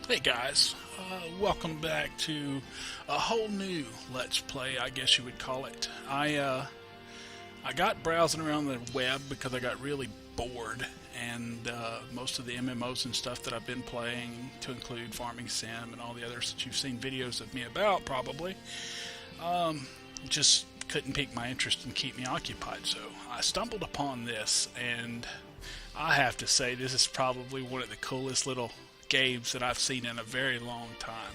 Hey guys, welcome back to a whole new Let's Play, I guess you would call it. I got browsing around the web because I got really bored, and most of the MMOs and stuff that I've been playing, to include Farming Sim and all the others that you've seen videos of me about probably, just couldn't pique my interest and keep me occupied. So I stumbled upon this, and I have to say this is probably one of the coolest little games that I've seen in a very long time.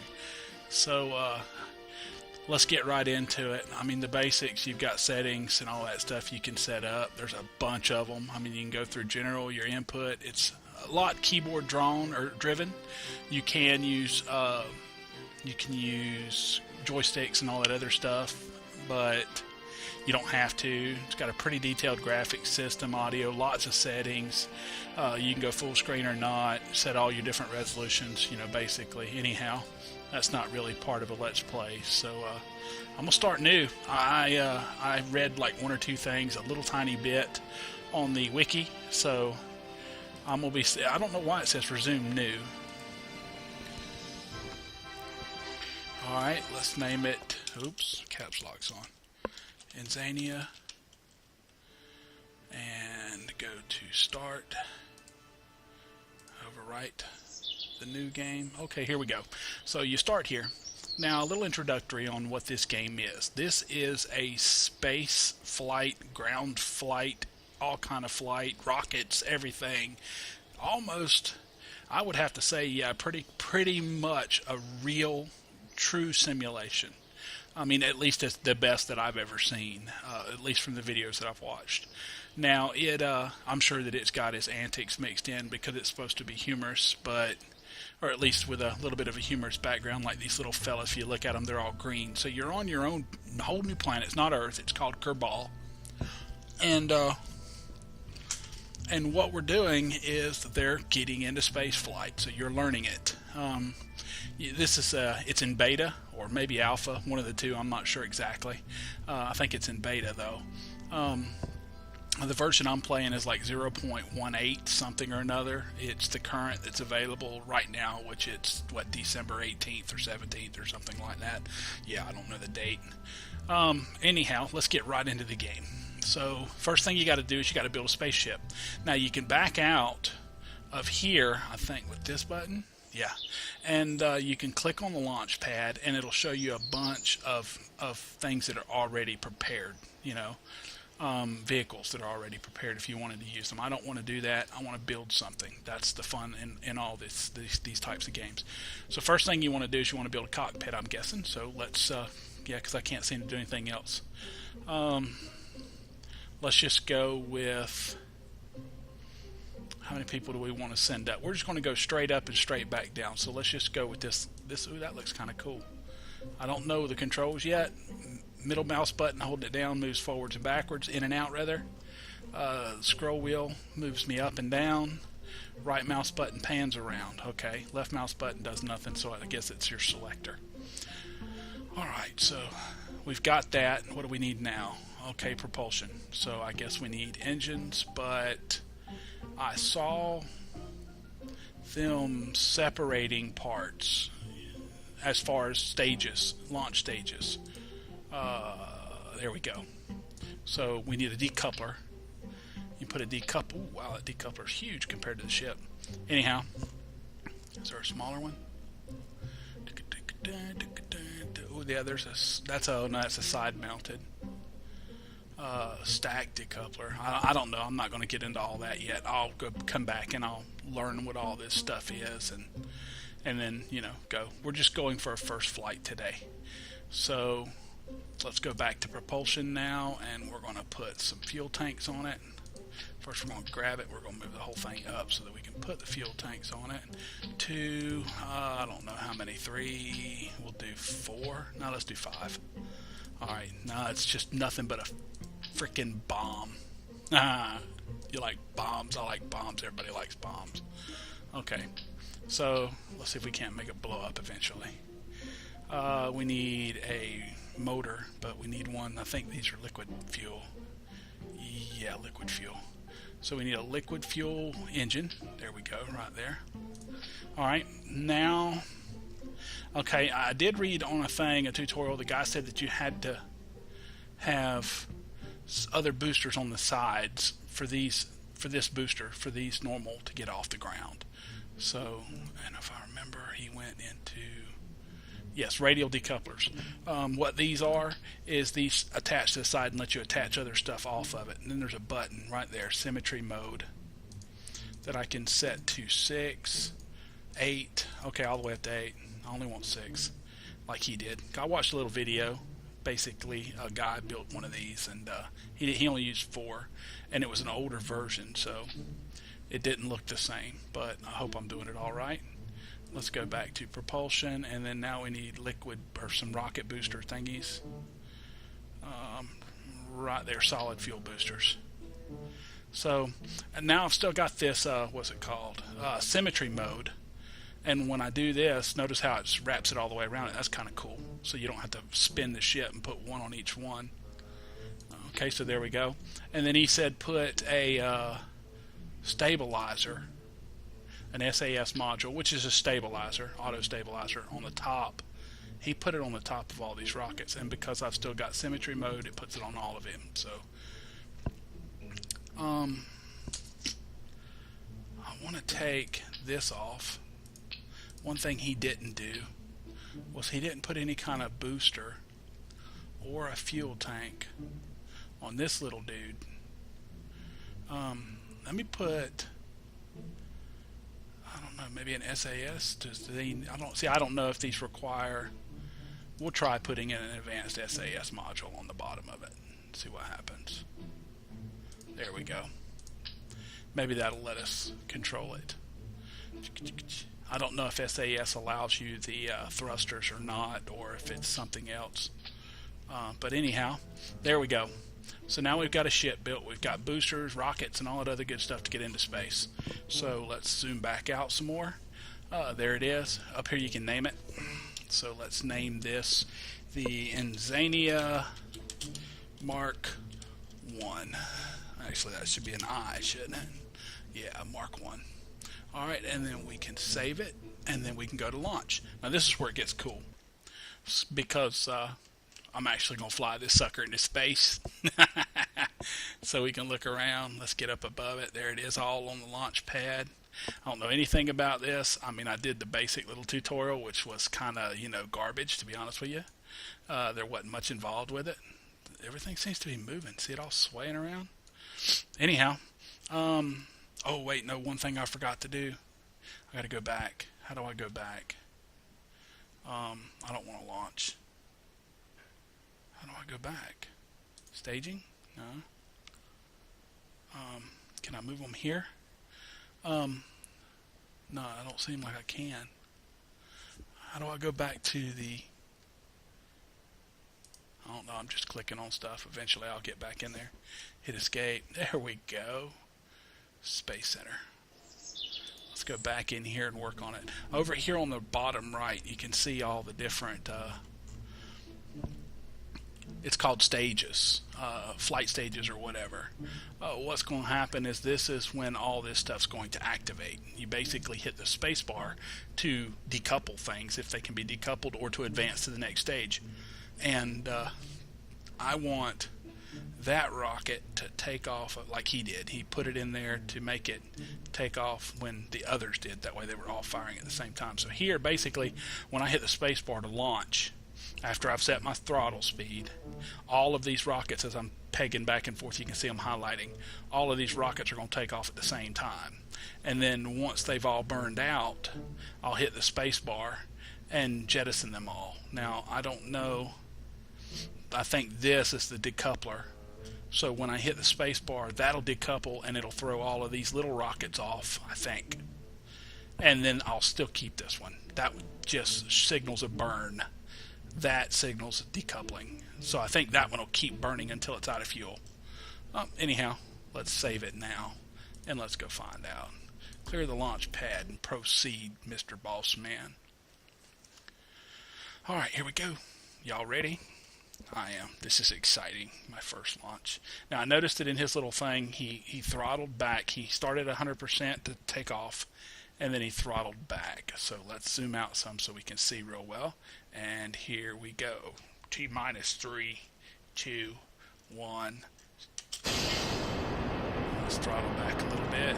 So let's get right into it. I mean, the basics, you've got settings and all that stuff you can set up. There's a bunch of them. I mean, you can go through general, your input. It's a lot keyboard drawn or driven. You can use joysticks and all that other stuff, but you don't have to. It's got a pretty detailed graphics system, audio, lots of settings. You can go full screen or not, set all your different resolutions, basically. Anyhow, that's not really part of a Let's Play. So I'm going to start new. I read like one or two things, a little tiny bit on the wiki. So I'm going to be, I don't know why it says resume new. Alright, let's name it, oops, caps lock's on. Inzania, and go to start, overwrite the new game. Okay, here we go. So you start here. Now a little introductory on what this game is. This is a space flight, ground flight, all kind of flight, rockets, everything. Almost, I would have to say, yeah, pretty much a real, true simulation. I mean, at least it's the best that I've ever seen, at least from the videos that I've watched. Now, I'm sure that it's got its antics mixed in because it's supposed to be humorous, or at least with a little bit of a humorous background, like these little fellas, if you look at them, they're all green. So you're on your own whole new planet. It's not Earth. It's called Kerbal. And what we're doing is they're getting into space flight, so you're learning it. This is it's in beta or maybe alpha, one of the two. I'm not sure exactly. I think it's in beta though. The version I'm playing is like 0.18 something or another. It's the current that's available right now, which it's December 18th or 17th or something like that. Yeah, I don't know the date. Anyhow, let's get right into the game. So first thing you got to do is you got to build a spaceship. Now you can back out of here, I think, with this button. Yeah, and you can click on the launch pad, and it'll show you a bunch of things that are already prepared. Vehicles that are already prepared if you wanted to use them. I don't want to do that. I want to build something. That's the fun in all these types of games. So first thing you want to do is you want to build a cockpit, I'm guessing. So let's, because I can't seem to do anything else. Let's just go with, how many people do we want to send up? We're just going to go straight up and straight back down. So let's just go with this. Ooh, that looks kind of cool. I don't know the controls yet. Middle mouse button, holding it down, moves forwards and backwards, in and out rather. Scroll wheel moves me up and down. Right mouse button pans around. Okay, left mouse button does nothing, so I guess it's your selector. Alright, so we've got that. What do we need now? Okay, propulsion. So I guess we need engines, but I saw them separating parts as far as stages, launch stages. There we go. So we need a decoupler. You put a decoupler. Ooh, wow, that decoupler is huge compared to the ship. Anyhow, is there a smaller one? Oh yeah, that's a side mounted stack decoupler. I don't know. I'm not going to get into all that yet. I'll come back and I'll learn what all this stuff is and then go. We're just going for a first flight today. So let's go back to propulsion now, and we're going to put some fuel tanks on it. First we're going to grab it. We're going to move the whole thing up so that we can put the fuel tanks on it. 2, I don't know how many, 3, we'll do 4. No, let's do 5. Alright, no, it's just nothing but a freaking bomb. You like bombs? I like bombs. Everybody likes bombs. Okay, so let's see if we can't make it blow up eventually. We need a motor, but we need one. I think these are liquid fuel. Yeah, liquid fuel. So we need a liquid fuel engine. There we go, right there. All right, now, okay, I did read on a tutorial, the guy said that you had to have other boosters on the sides for this booster, for these normal to get off the ground. So, and if I remember, he went into, yes, radial decouplers. What these are is these attach to the side and let you attach other stuff off of it. And then there's a button right there, symmetry mode, that I can set to 6, 8, okay, all the way up to 8. I only want 6, like he did. I watched a little video. Basically, a guy built one of these, and he only used 4, and it was an older version, so it didn't look the same, but I hope I'm doing it all right. Let's go back to propulsion, and then now we need liquid or some rocket booster thingies. Right there, solid fuel boosters. So, and now I've still got this, what's it called? Symmetry mode. And when I do this, notice how it wraps it all the way around it. That's kind of cool. So you don't have to spin the ship and put one on each one. Okay, so there we go. And then he said put a stabilizer, an SAS module, which is a stabilizer, auto stabilizer, on the top. He put it on the top of all these rockets, and because I've still got symmetry mode, it puts it on all of them. So, I want to take this off. One thing he didn't do was he didn't put any kind of booster or a fuel tank on this little dude. Let me put, I don't know, maybe an SAS. I don't know if these require. We'll try putting in an advanced SAS module on the bottom of it. See what happens. There we go. Maybe that'll let us control it. I don't know if SAS allows you the thrusters or not, or if it's something else. But anyhow, there we go. So now we've got a ship built. We've got boosters, rockets, and all that other good stuff to get into space. So let's zoom back out some more. There it is. Up here you can name it. So let's name this the Enzania Mark 1. Actually, that should be an I, shouldn't it? Yeah, Mark 1. Alright, and then we can save it, and then we can go to launch. Now this is where it gets cool, because I'm actually going to fly this sucker into space. So we can look around. Let's get up above it. There it is, all on the launch pad. I don't know anything about this. I mean, I did the basic little tutorial, which was kind of, garbage, to be honest with you. There wasn't much involved with it. Everything seems to be moving. See it all swaying around? Anyhow, oh, wait, no, one thing I forgot to do. I got to go back. How do I go back? I don't want to launch. How do I go back? Staging? No. Can I move them here? No, I don't seem like I can. How do I go back to the... I don't know, I'm just clicking on stuff. Eventually I'll get back in there. Hit escape. There we go. Space Center. Let's go back in here and work on it. Over here on the bottom right, you can see all the different, it's called stages, flight stages or whatever. What's going to happen is this is when all this stuff's going to activate. You basically hit the space bar to decouple things, if they can be decoupled, or to advance to the next stage. And I want that rocket to take off like he did. He put it in there to make it take off when the others did. That way they were all firing at the same time. So here, basically, when I hit the space bar to launch, after I've set my throttle speed, all of these rockets, as I'm pegging back and forth, you can see them highlighting, all of these rockets are going to take off at the same time. And then once they've all burned out, I'll hit the space bar and jettison them all. Now, I don't know. I think this is the decoupler. So when I hit the space bar, that'll decouple and it'll throw all of these little rockets off, I think. And then I'll still keep this one. That just signals a burn. That signals decoupling. So I think that one will keep burning until it's out of fuel. Anyhow, let's save it now. And let's go find out. Clear the launch pad and proceed, Mr. Boss Man. Alright, here we go. Y'all ready? I am. This is exciting. My first launch. Now I noticed that in his little thing, he throttled back. He started 100% to take off, and then he throttled back. So let's zoom out some so we can see real well. And here we go. T minus 3, 2, 1. Let's throttle back a little bit.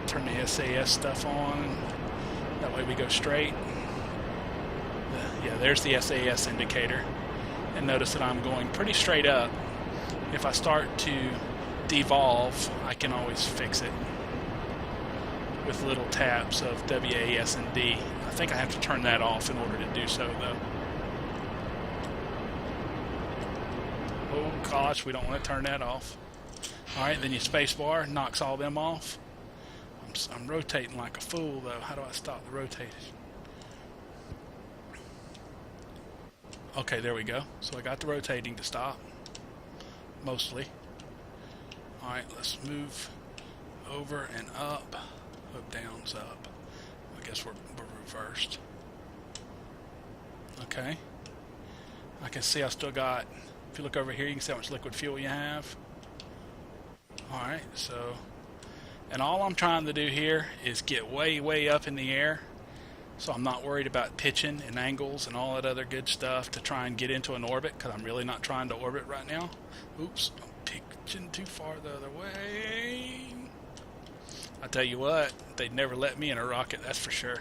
Turn the SAS stuff on. That way we go straight. Yeah, there's the SAS indicator. And notice that I'm going pretty straight up. If I start to devolve, I can always fix it with little taps of WAS and D. I think I have to turn that off in order to do so, though. Oh gosh, we don't want to turn that off. Alright, then your space bar knocks all them off. I'm rotating like a fool, though. How do I stop the rotation? Okay, there we go. So I got the rotating to stop. Mostly. Alright, let's move over and up. Up, down's up. I guess we're reversed. Okay. I can see I still got, if you look over here, you can see how much liquid fuel you have. Alright, so, and all I'm trying to do here is get way, way up in the air. So I'm not worried about pitching and angles and all that other good stuff to try and get into an orbit, because I'm really not trying to orbit right now. Oops, I'm pitching too far the other way. I tell you what, they'd never let me in a rocket, that's for sure.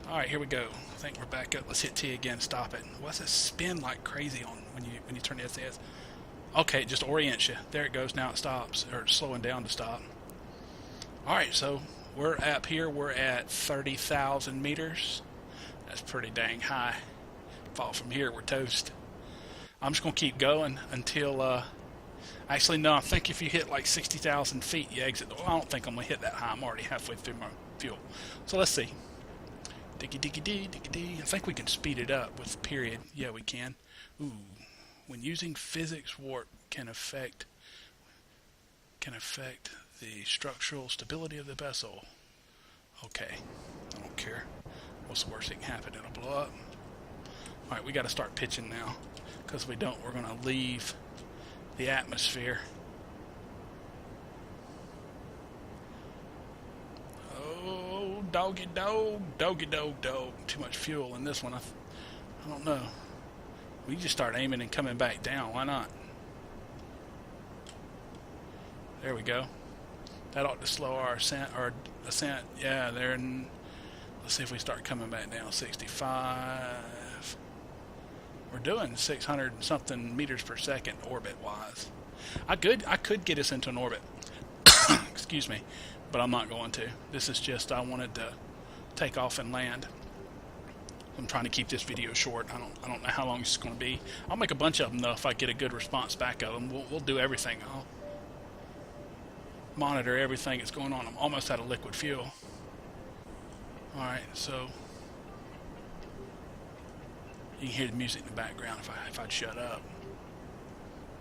Alright, here we go. I think we're back up. Let's hit T again, stop it. What's it spin like crazy on when you turn the SAS? Okay, it just orients you. There it goes, now it stops, or it's slowing down to stop. Alright, so we're up here, we're at 30,000 meters. That's pretty dang high. Fall from here, we're toast. I'm just going to keep going until, actually no, I think if you hit like 60,000 feet, you exit. Well, I don't think I'm going to hit that high. I'm already halfway through my fuel. So let's see. Diggy, diggy, dee, diggy, dee. I think we can speed it up with period. Yeah, we can. Ooh. When using physics, warp can affect the structural stability of the vessel. Okay, I don't care. What's the worst that can happen? It'll blow up. Alright, we got to start pitching now, because if we don't, we're going to leave the atmosphere. Oh, doggy dog, doggy dog, dog. Too much fuel in this one. I don't know. We just start aiming and coming back down. Why not? There we go. That ought to slow our ascent. Yeah, there. And let's see if we start coming back down. 65. We're doing 600 something meters per second orbit-wise. I could get us into an orbit. Excuse me, but I'm not going to. This is just I wanted to take off and land. I'm trying to keep this video short. I don't know how long it's going to be. I'll make a bunch of them though if I get a good response back of them. We'll do everything. I'll monitor everything that's going on. I'm almost out of liquid fuel. Alright, so you can hear the music in the background if I'd shut up.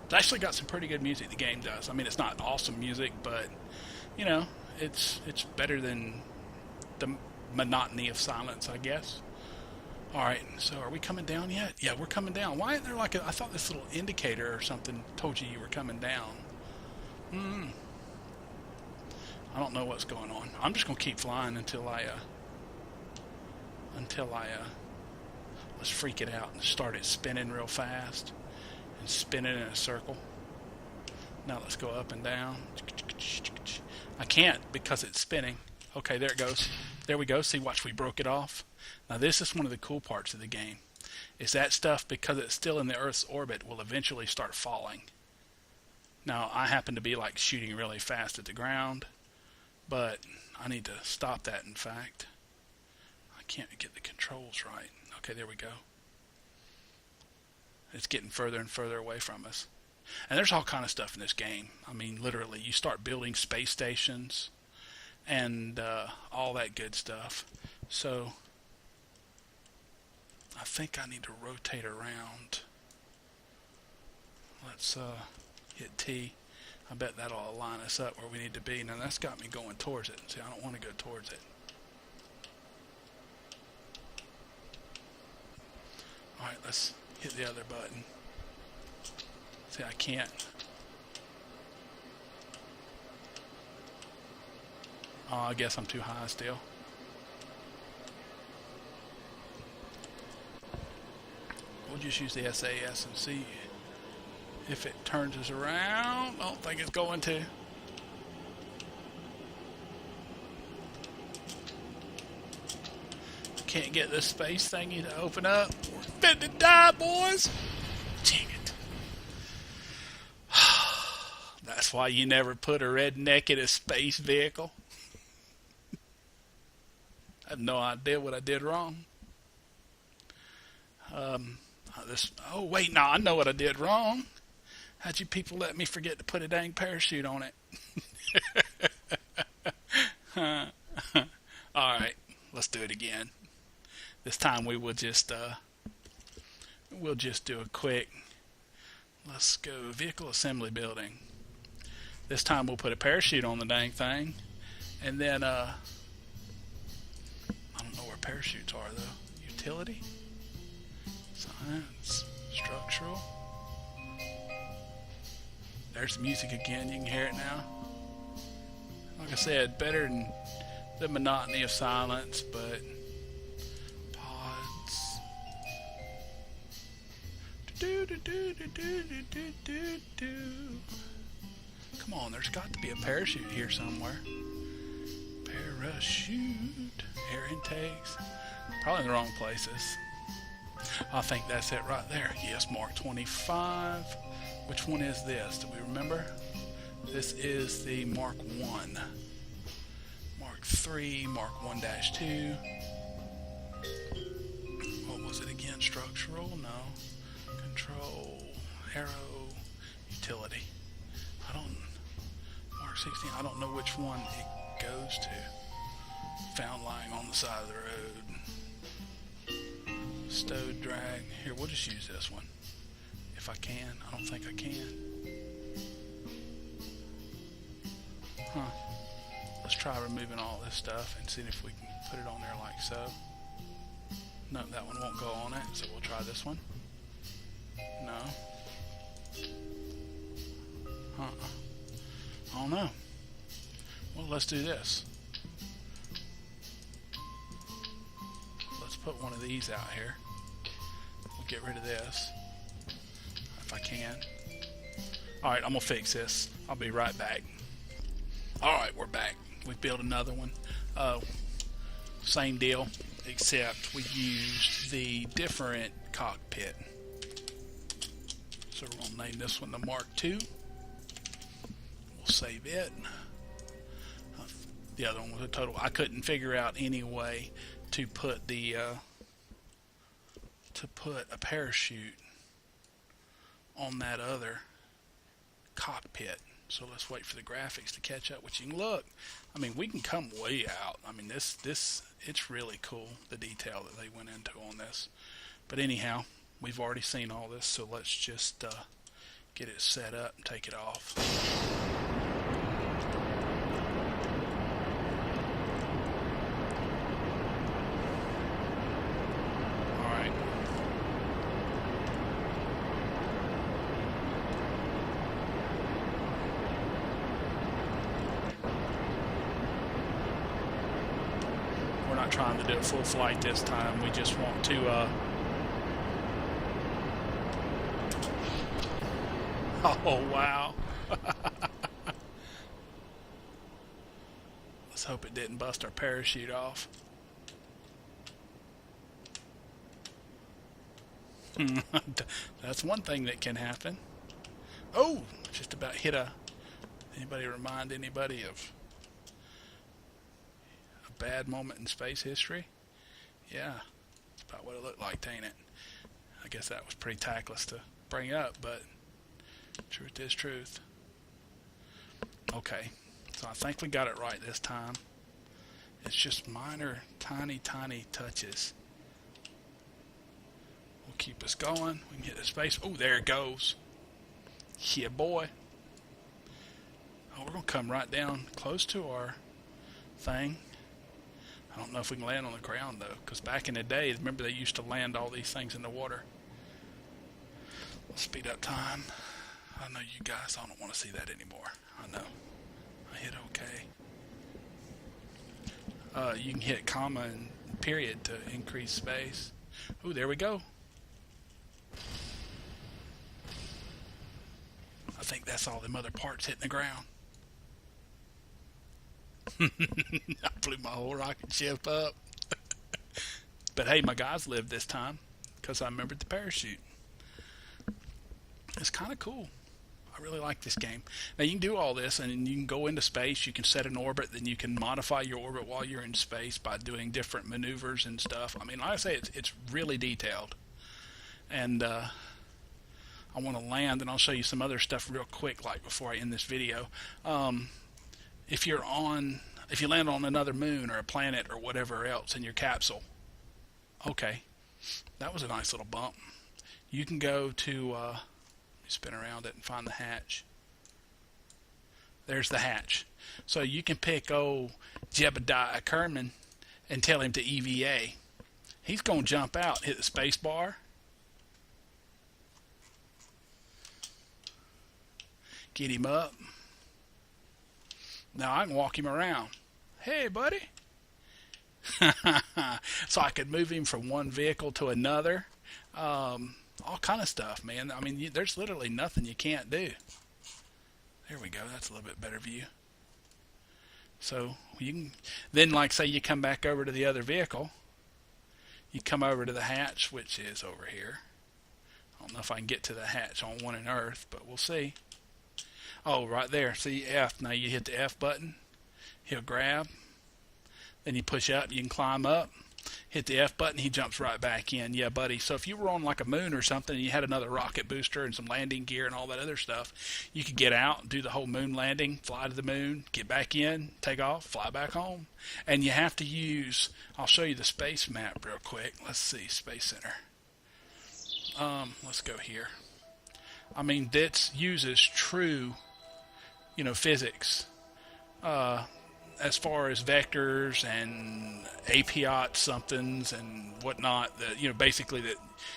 It's actually got some pretty good music, the game does. I mean, it's not awesome music, but you know, it's better than the monotony of silence, I guess. Alright, so are we coming down yet? Yeah, we're coming down. Why isn't there like I thought this little indicator or something told you were coming down. I don't know what's going on. I'm just going to keep flying until I let's freak it out and start it spinning real fast and spin it in a circle. Now let's go up and down. I can't because it's spinning. Okay, there it goes. There we go. See, watch, we broke it off. Now this is one of the cool parts of the game. Is that stuff, because it's still in the Earth's orbit, will eventually start falling. Now I happen to be like shooting really fast at the ground, but I need to stop that, in fact. I can't get the controls right. Okay, there we go. It's getting further and further away from us. And there's all kind of stuff in this game. I mean, literally, you start building space stations and all that good stuff. So I think I need to rotate around. Let's hit T. I bet that'll line us up where we need to be. Now that's got me going towards it. See, I don't want to go towards it. Alright, let's hit the other button. See, I can't. Oh, I guess I'm too high still. We'll just use the SAS and see if it turns us around. I don't think it's going to. Can't get this space thingy to open up. We're fit to die, boys. Dang it. That's why you never put a redneck in a space vehicle. I have no idea what I did wrong. Oh, wait, no, I know what I did wrong. How'd you people let me forget to put a dang parachute on it? Alright, let's do it again. This time we will just, we'll just do a quick, let's go vehicle assembly building. This time we'll put a parachute on the dang thing. And then, I don't know where parachutes are though. Utility? Science? Structural? There's the music again, you can hear it now. Like I said, better than the monotony of silence, but pods. Come on, there's got to be a parachute here somewhere. Parachute. Air intakes. Probably in the wrong places. I think that's it right there. Yes, Mark 25. Which one is this? Do we remember? This is the Mark 1. Mark 3, Mark 1-2. What was it again? Structural? No. Control. Aero. Utility. Mark 16. I don't know which one it goes to. Found lying on the side of the road. Stowed drag. Here, we'll just use this one. If I can. I don't think I can. Let's try removing all this stuff and see if we can put it on there like so. No, that one won't go on it, so we'll try this one. No. I don't know. Well, let's do this. Let's put one of these out here. We'll get rid of this. If I can. Alright, I'm going to fix this. I'll be right back. Alright, we're back. We built another one. Same deal, except we used the different cockpit. So we're going to name this one the Mark II. We'll save it. The other one was a total. I couldn't figure out any way to put the a parachute on that other cockpit. So let's wait for the graphics to catch up. Which you can look. I mean, we can come way out. I mean, this it's really cool, the detail that they went into on this. But anyhow, we've already seen all this, so let's just get it set up and take it off. Alright. We're not trying to do a full flight this time. We just want to oh, wow. Let's hope it didn't bust our parachute off. That's one thing that can happen. Oh, just about hit a... Anybody remind anybody of a bad moment in space history? Yeah, that's about what it looked like, ain't it? I guess that was pretty tactless to bring up, but truth is truth. Okay, so I think we got it right this time. It's just minor, tiny touches. We'll keep us going. We can hit the space. Oh, there it goes. Yeah, boy. Oh, we're going to come right down close to our thing. I don't know if we can land on the ground, though, because back in the day, remember they used to land all these things in the water. Speed up time. I know you guys don't want to see that anymore. I know. I hit OK. You can hit comma and period to increase space. Ooh, there we go. I think that's all them other parts hitting the ground. I blew my whole rocket ship up. But hey, my guys lived this time because I remembered the parachute. It's kind of cool. I really like this game. Now you can do all this and you can go into space, you can set an orbit, then you can modify your orbit while you're in space by doing different maneuvers and stuff. I mean, like I say, it's really detailed. And I want to land, and I'll show you some other stuff real quick, like before I end this video. If you land on another moon or a planet or whatever else in your capsule, okay, that was a nice little bump. You can go to spin around it and find the hatch. There's the hatch. So you can pick Jebediah Kerman and tell him to EVA. He's going to jump out, hit the space bar. Get him up. Now I can walk him around. Hey, buddy. So I could move him from one vehicle to another. All kind of stuff, man. I mean, there's literally nothing you can't do. There we go. That's a little bit better view. So you can then, like, say you come back over to the other vehicle. You come over to the hatch, which is over here. I don't know if I can get to the hatch on one in Earth, but we'll see. Oh, right there. See F. Now you hit the F button. He'll grab. Then you push up. You can climb up. Hit the F button, he jumps right back in. Yeah, buddy. So if you were on like a moon or something and you had another rocket booster and some landing gear and all that other stuff, you could get out, do the whole moon landing, fly to the moon, get back in, take off, fly back home. And you have to use, I'll show you the space map real quick. Let's see, Space Center. Let's go here. I mean, that uses true, physics. As far as vectors and apiot somethings and whatnot, that basically that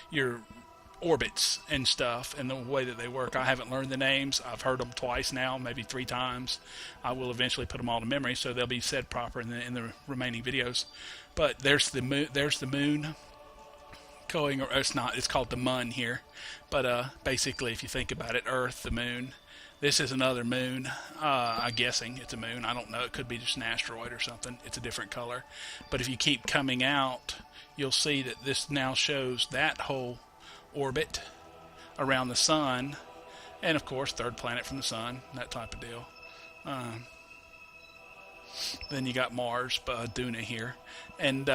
your orbits and stuff and the way that they work. I haven't learned the names. I've heard them twice now, maybe 3 times. I will eventually put them all to memory, so they'll be said proper in the remaining videos. But there's the moon. There's the moon going, or it's not. It's called the Mun here. But basically, if you think about it, Earth, the moon. This is another moon. I'm guessing it's a moon. I don't know. It could be just an asteroid or something. It's a different color. But if you keep coming out, you'll see that this now shows that whole orbit around the sun. And, of course, third planet from the sun, that type of deal. Then you got Mars, Duna here. And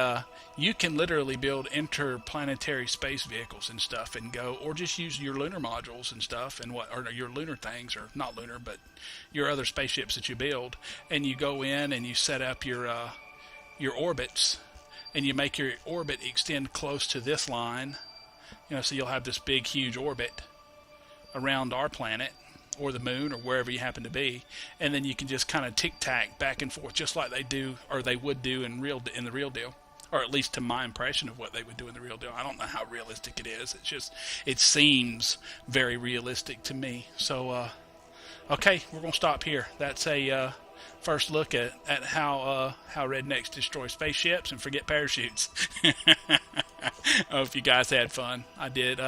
you can literally build interplanetary space vehicles and stuff and go, or just use your lunar modules and stuff and or your lunar things, or not lunar, but your other spaceships that you build. And you go in and you set up your orbits, and you make your orbit extend close to this line. So you'll have this big, huge orbit around our planet, or the moon, or wherever you happen to be, and then you can just kind of tic-tac back and forth, just like they do, or they would do in the real deal, or at least to my impression of what they would do in the real deal. I don't know how realistic it is. It seems very realistic to me. So, okay, we're gonna stop here. That's a first look at how rednecks destroy spaceships and forget parachutes. I hope you guys had fun. I did.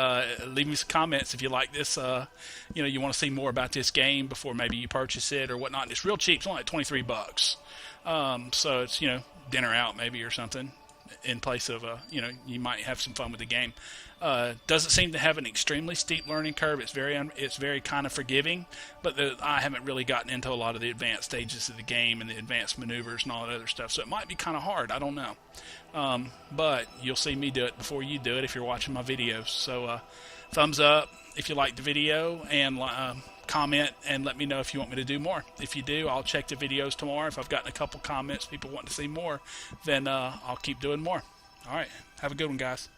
Leave me some comments if you like this. You want to see more about this game before maybe you purchase it or whatnot. It's real cheap. It's only like $23. So it's dinner out maybe or something in place of you might have some fun with the game. Doesn't seem to have an extremely steep learning curve. It's very kind of forgiving, but I haven't really gotten into a lot of the advanced stages of the game and the advanced maneuvers and all that other stuff. So it might be kind of hard. I don't know. But you'll see me do it before you do it if you're watching my videos. So thumbs up if you like the video, and comment and let me know if you want me to do more. If you do, I'll check the videos tomorrow. If I've gotten a couple comments, people want to see more, then I'll keep doing more. All right. Have a good one, guys.